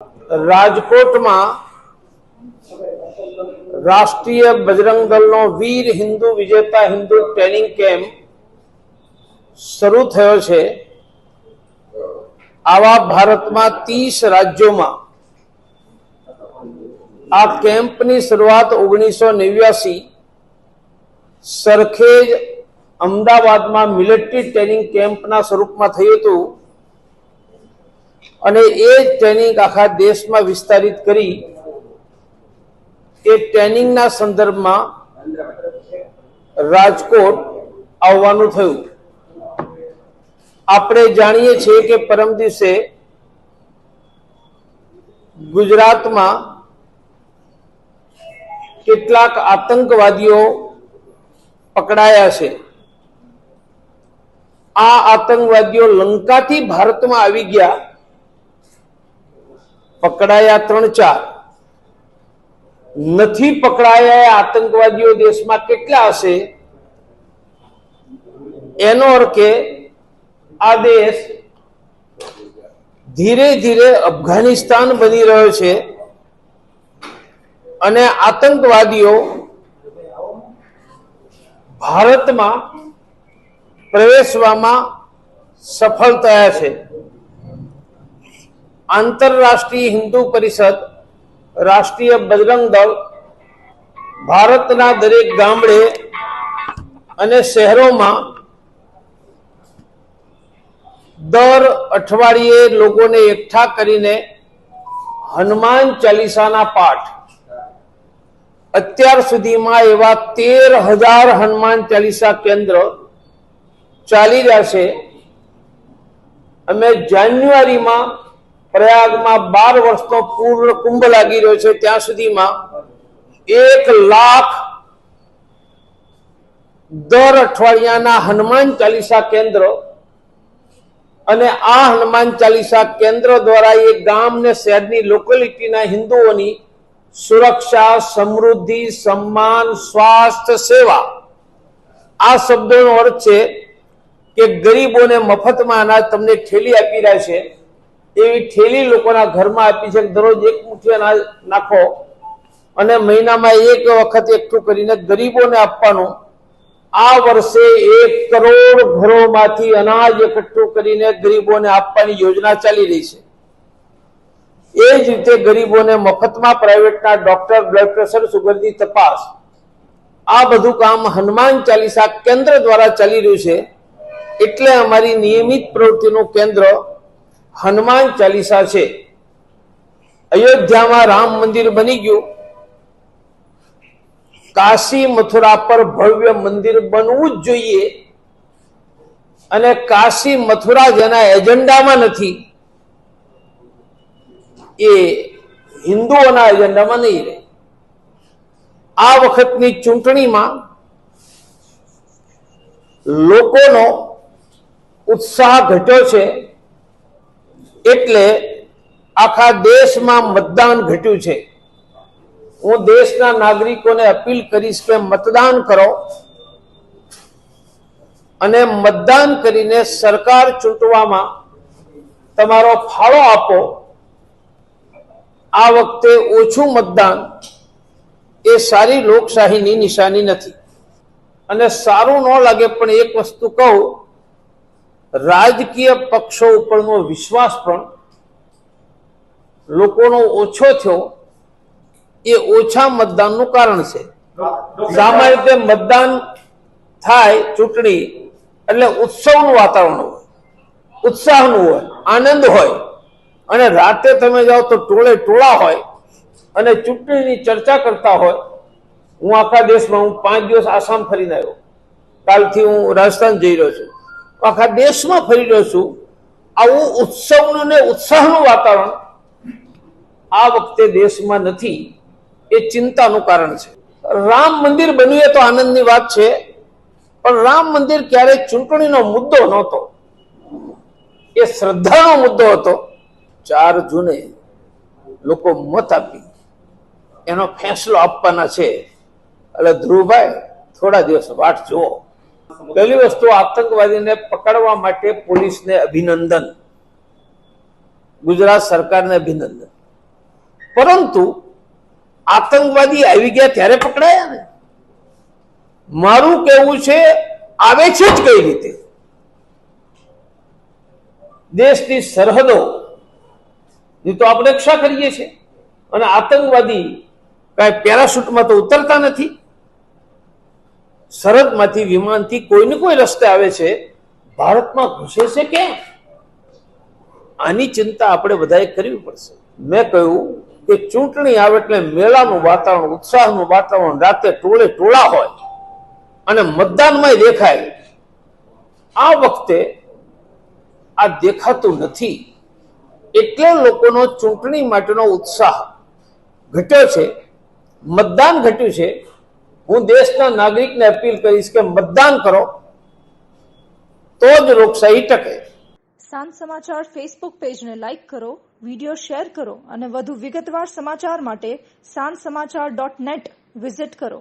રાજકોટમાં રાષ્ટ્રીય બજરંગ દળનો વીર હિન્દુ વિજેતા હિન્દુ ટ્રેનિંગ કેમ્પ શરૂ થયો છે। આવા ભારતમાં 30 રાજ્યોમાં આ કેમ્પની શરૂઆત 1989 સરખેજ અમદાવાદમાં મિલિટરી ટ્રેનિંગ કેમ્પના સ્વરૂપમાં થયું હતું અને એ ટ્રેનિંગ આખા દેશમાં વિસ્તારિત કરી એ ટ્રેનિંગના સંદર્ભમાં રાજકોટ આવવાનું થયું। આપણે જાણીએ છીએ કે પરમ દિવસે ગુજરાતમાં કેટલાક આતંકવાદીઓ પકડાયા છે। આ આતંકવાદીઓ લંકાથી ભારતમાં આવી ગયા, પકડાયા 3-4, નથી પકડાયા આતંકવાદીઓ દેશમાં કેટલા હશે? એનો અર્થ કે આ દેશ ધીરે ધીરે અફઘાનિસ્તાન બની રહ્યો છે અને આતંકવાદીઓ ભારતમાં પ્રવેશવામાં સફળ થયા છે। આંતરરાષ્ટ્રીય હિન્દુ પરિષદ, રાષ્ટ્રીય બજરંગ દળ ભારતના દરેક ગામડે અને શહેરોમાં દર અઠવાડિયે લોકોને એકઠા કરીને હનુમાન ચાલીસાના પાઠ, અત્યાર સુધીમાં એવા 13,000 હનુમાન ચાલીસા કેન્દ્ર ચાલી રહ્યા છે। અમે જાન્યુઆરીમાં પ્રયાગમાં 12 વર્ષનો પૂર્ણ કુંભ લાગી રહ્યો છે, ત્યાં સુધીમાં 1 લાખ દર અઠવાડિયાના હનુમાન ચાલીસા કેન્દ્ર, અને આ હનુમાન ચાલીસા કેન્દ્ર દ્વારા એ ગામ ને શહેરની લોકેલિટીના હિન્દુઓની સુરક્ષા, સમૃદ્ધિ, સન્માન, સ્વાસ્થ્ય, સેવા, આ શબ્દોનો અર્થ છે કે ગરીબોને મફતમાં અનાજ તમને ઠેલી આપી રહ્યા છે, એવી ઠેલી લોકોના ઘરમાં આપી છે। દરરોજ 1 મુઠ્ઠી અનાજ નાખો અને મહિનામાં 1 વખત એકઠું કરીને ગરીબોને આપવાનું। આ વર્ષે 1 કરોડ ઘરોમાંથી અનાજ એકઠું કરીને ગરીબોને આપવાની યોજના ચાલી રહી છે। એ જ રીતે ગરીબોને મફતમાં પ્રાઇવેટના ડોક્ટર, બ્લડ પ્રેશર, સુગરની તપાસ, આ બધું કામ હનુમાન ચાલીસા કેન્દ્ર દ્વારા ચાલી રહ્યું છે। એટલે અમારી નિયમિત પ્રવૃત્તિનું કેન્દ્ર હનુમાન ચાલીસા છે। અયોધ્યામાં રામ મંદિર બની ગયું, કાશી મથુરા પર ભવ્ય મંદિર બનવું જ જોઈએ, અને કાશી મથુરા જેના એજન્ડામાં નથી એ હિન્દુઓના એજન્ડામાં નહીં રહે। આ વખતની ચૂંટણીમાં લોકોનો ઉત્સાહ ઘટ્યો છે, એટલે આખા દેશમાં મતદાન ઘટ્યું છે। હું દેશના નાગરિકોને અપીલ કરીશ કે મતદાન કરો અને મતદાન કરીને સરકાર ચૂંટવામાં તમારો ફાળો આપો। આ વખતે ઓછું મતદાન એ સારી લોકશાહીની નિશાની નથી, અને સારું ન લાગે પણ એક વસ્તુ કહું, રાજકીય પક્ષો ઉપરનો વિશ્વાસ પણ લોકોનો ઓછો થયો એ ઓછા મતદાનનું કારણ છે। સામાન્ય રીતે મતદાન થાય ચૂંટણી એટલે ઉત્સવનું વાતાવરણ હોય, ઉત્સાહનું હોય, આનંદ હોય, અને રાતે તમે જાઓ તો ટોળે ટોળા હોય અને ચૂંટણીની ચર્ચા કરતા હોય। હું આખા દેશમાં 5 દિવસ આસામ ફરીને આવ્યો, કાલથી હું રાજસ્થાન જઈ રહ્યો છું, આખા દેશમાં ફરી રહ્યો છું। આવું ઉત્સવનું ને ઉત્સાહનું વાતાવરણ આ વખતે દેશમાં નથી, એ ચિંતાનું કારણ છે। રામ મંદિર બન્યું એ તો આનંદની વાત છે, પણ રામ મંદિર ક્યારેય ચૂંટણીનો મુદ્દો નહોતો, એ શ્રદ્ધાનો મુદ્દો હતો। 4 જૂને લોકો મત આપી એનો ફેંસલો આપવાના છે, એટલે ધ્રુવભાઈ થોડા દિવસ વાટ જુઓ। પહેલી વસ્તુ, આતંકવાદીને પકડવા માટે પોલીસને અભિનંદન, ગુજરાત સરકારને અભિનંદન। પરંતુ આતંકવાદી આવી ગયા ત્યારે પકડાયા ને. મારું કહેવું છે આવે છે જ કઈ રીતે? દેશની સરહદો ની તો આપણે રક્ષા કરીએ છીએ અને આતંકવાદી કઈ પેરાશૂટમાં તો ઉતરતા નથી. સરહદમાંથી વિમાનથી કોઈને કોઈ રસ્તે આવે છે, ભારતમાં ઘૂસે છે કેમ? આની ચિંતા આપણે બધાએ કરવી પડશે. મેં કહ્યું કે ચૂંટણી આવે એટલે મેળાનું વાતાવરણ, ઉત્સાહનું વાતાવરણ, રાતે ટોળે ટોળા હોય અને મતદાનમાં દેખાય. આ વખતે આ દેખાતું નથી, એટલે લોકોનો ચૂંટણી માટેનો ઉત્સાહ ઘટ્યો છે, મતદાન ઘટ્યું છે. હું દેશના નાગરિકને અપીલ કરીશ કે મતદાન કરો, તો જ લોકશાહી ટકે. સાંજ સમાચાર ફેસબુક પેજને લાઇક કરો, વિડીયો શેર કરો અને વધુ વિગતવાર સમાચાર માટે sanssamachar.net વિઝિટ કરો.